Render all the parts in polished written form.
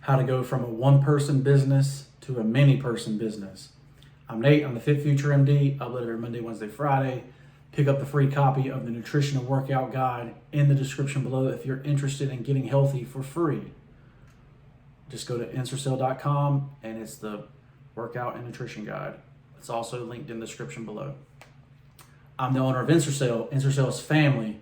how to go from a one-person business to a many-person business. I'm Nate, I'm the FitFutureMD, upload every Monday, Wednesday, Friday. Pick up the free copy of the Nutrition and Workout Guide in the description below if you're interested in getting healthy for free. Just go to Ensorsale.com and it's the Workout and Nutrition Guide. It's also linked in the description below. I'm the owner of Ensorsale. Ensorsale is family.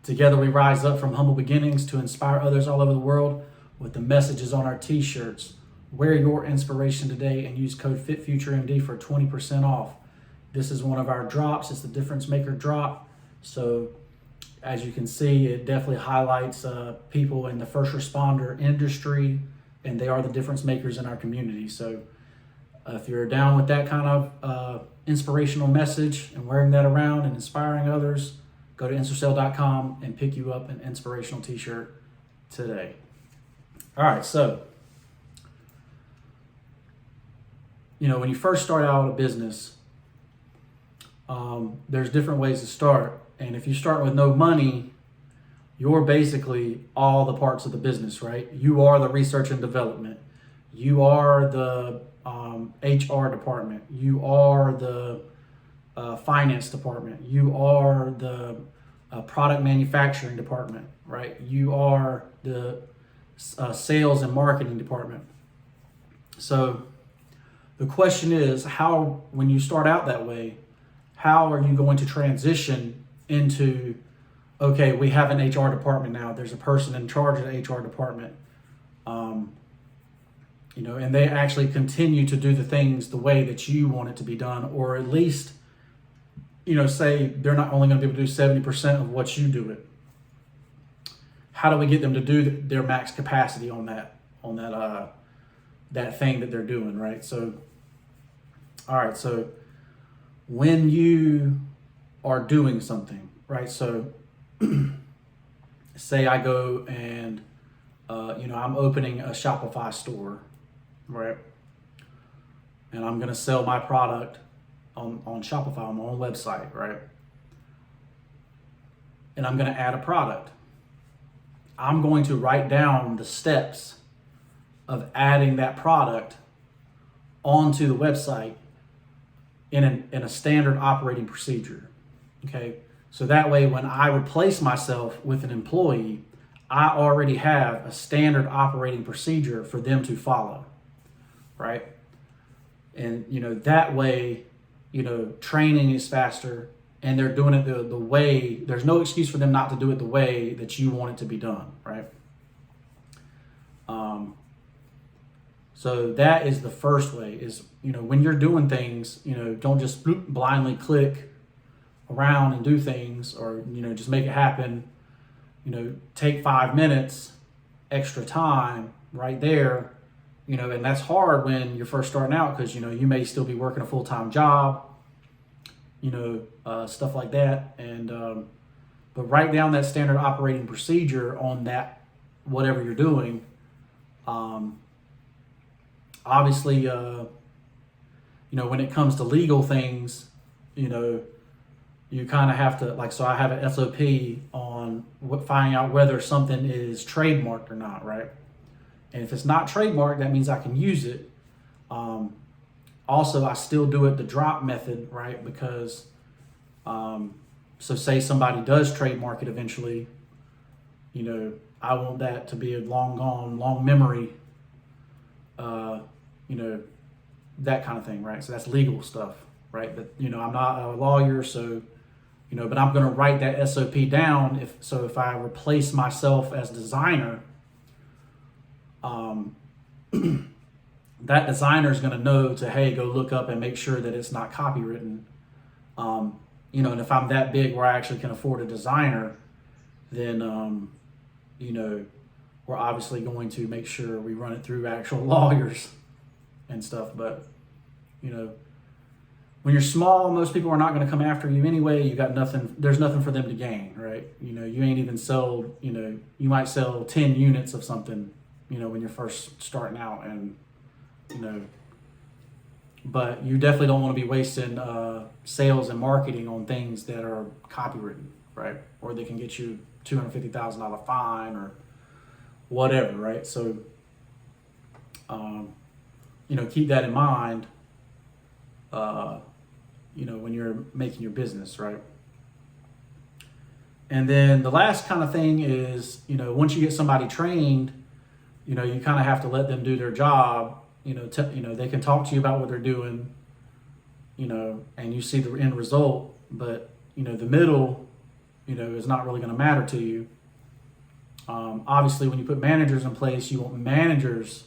Together we rise up from humble beginnings to inspire others all over the world with the messages on our t-shirts. Wear your inspiration today and use code FitFutureMD for 20% off. This is one of our drops. It's the Difference Maker drop. So as you can see, it definitely highlights people in the first responder industry, and they are the difference makers in our community. So if you're down with that kind of inspirational message and wearing that around and inspiring others, go to Ensorsale.com and pick you up an inspirational t-shirt today. All right, so, when you first start out a business, there's different ways to start. And if you start with no money, you're basically all the parts of the business, right? You are the research and development. You are the HR department. You are the finance department. You are the product manufacturing department, right? You are the sales and marketing department. So the question is, when you start out that way, how are you going to transition into, okay, we have an HR department now. There's a person in charge of the HR department. And they actually continue to do the things the way that you want it to be done, or at least, say they're not only going to be able to do 70% of what you do it. How do we get them to do their max capacity on that thing that they're doing, right? So, all right, so when you are doing something, right? So say I go and, I'm opening a Shopify store, right? And I'm going to sell my product on Shopify, on my own website, right? And I'm going to add a product. I'm going to write down the steps of adding that product onto the website in a standard operating procedure, okay? So that way, when I replace myself with an employee, I already have a standard operating procedure for them to follow, right? And, that way, training is faster, and they're doing it the way, there's no excuse for them not to do it the way that you want it to be done, right? So that is the first way is, when you're doing things, don't just blindly click around and do things, or, just make it happen. Take 5 minutes extra time right there, and that's hard when you're first starting out because, you may still be working a full-time job, stuff like that. And, but write down that standard operating procedure on that, whatever you're doing. Obviously, when it comes to legal things, you kind of have to, so I have an SOP on finding out whether something is trademarked or not, right? And if it's not trademarked, that means I can use it. Also, I still do it the drop method, right? Because, so say somebody does trademark it eventually, I want that to be a long gone, long memory, that kind of thing, right? So that's legal stuff, right? But, I'm not a lawyer, so, but I'm going to write that SOP down. If I replace myself as designer, that designer is going to know to, hey, go look up and make sure that it's not copywritten. And if I'm that big where I actually can afford a designer, then, we're obviously going to make sure we run it through actual lawyers and stuff. But, when you're small, most people are not going to come after you anyway. You got nothing, there's nothing for them to gain, right? You ain't even sold, you might sell 10 units of something, when you're first starting out, and, but you definitely don't want to be wasting sales and marketing on things that are copywritten, right? Or they can get you $250,000 fine or whatever, right? So keep that in mind, when you're making your business, right? And then the last kind of thing is, once you get somebody trained, you kind of have to let them do their job. They can talk to you about what they're doing, and you see the end result, but, the middle, is not really going to matter to you. Obviously, when you put managers in place, you want managers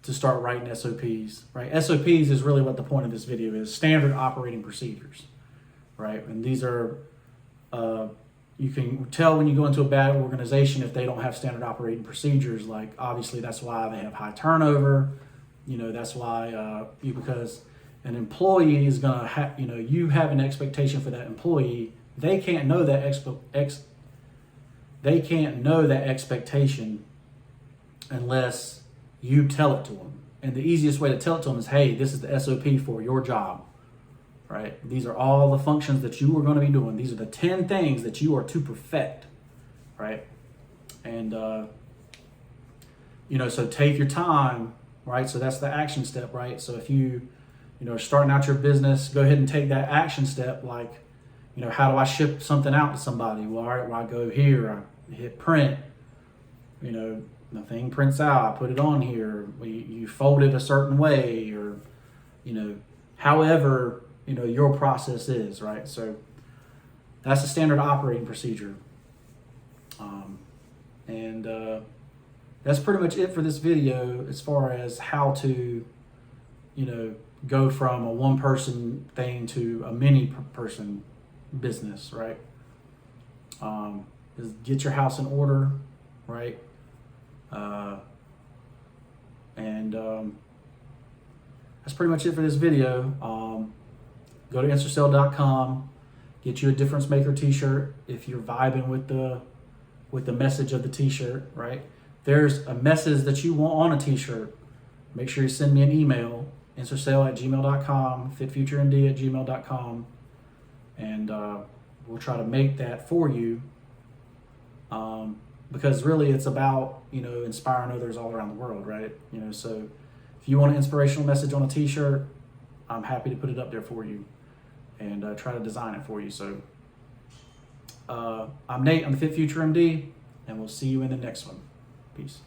to start writing SOPs, right? SOPs is really what the point of this video is, standard operating procedures, right? And these are, you can tell when you go into a bad organization if they don't have standard operating procedures. Like, obviously, that's why they have high turnover. That's why, because an employee is going to have, you have an expectation for that employee. They can't know that expectation unless you tell it to them. And the easiest way to tell it to them is, hey, this is the SOP for your job, right? These are all the functions that you are going to be doing. These are the 10 things that you are to perfect, right? And, so take your time, right? So that's the action step, right? So if you, starting out your business, go ahead and take that action step. Like, how do I ship something out to somebody? Well, all right, well, I go here, I hit print, the thing prints out, I put it on here, you fold it a certain way, or, however, your process is, right? So that's the standard operating procedure. That's pretty much it for this video as far as how to, go from a one person thing to a many person business, right? Is get your house in order, right? That's pretty much it for this video. Go to Ensorsale.com, get you a difference maker t-shirt if you're vibing with the message of the t-shirt, right? There's a message that you want on a t-shirt, make sure you send me an email, ensorsale@gmail.com, FitFutureMD@gmail.com, and we'll try to make that for you. Because really it's about, inspiring others all around the world, right? So if you want an inspirational message on a t-shirt, I'm happy to put it up there for you and try to design it for you. So I'm Nate, I'm the Fit Future MD, and we'll see you in the next one. Peace.